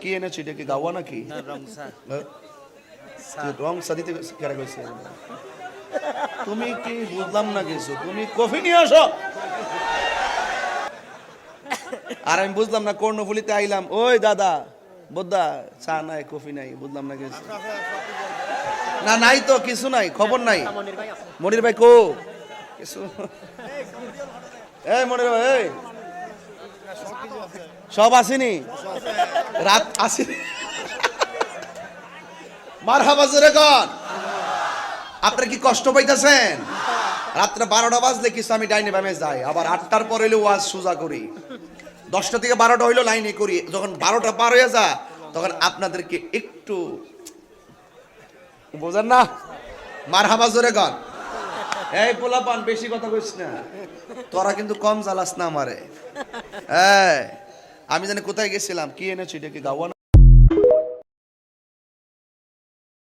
কি এনেছো এটা কি গাওয়া নাকি রং চা দিতে কেরা কইছে তুমি কি বুঝলাম না কিছু তুমি কফি নিয়ে আসো আর আমি বুঝলাম না কর্ণফুলিতে আইলাম ওই দাদা বোদ্দা চা নাই কফি নাই বুঝলাম না কিছু না নাই তো কিছু নাই খবর নাই মনির ভাই কো কিছু এই মনির ভাই এই সব আসেনি রাত আসেনি মারহাবা জোরে কর আপনারা কি কষ্ট পাইতেছেন রাত্রে 12টা বাজলে কিছু আমি ডাইনে বামে যাই আবার 8টার পর হইলে ওয়াজ সোজা করি 10টা থেকে 12টা হইলো লাইনে করি যখন 12টা পার হয়ে যা তখন আপনাদেরকে একটু বোঝেন না মারহাবা জোরে কর এই পোলাপান বেশি কথা কইস না তোরা কিন্তু কম জ্বালাস না আমারে আমি জানি কোথায় গেছিলাম কি এনেছি এটা কি গাওয়া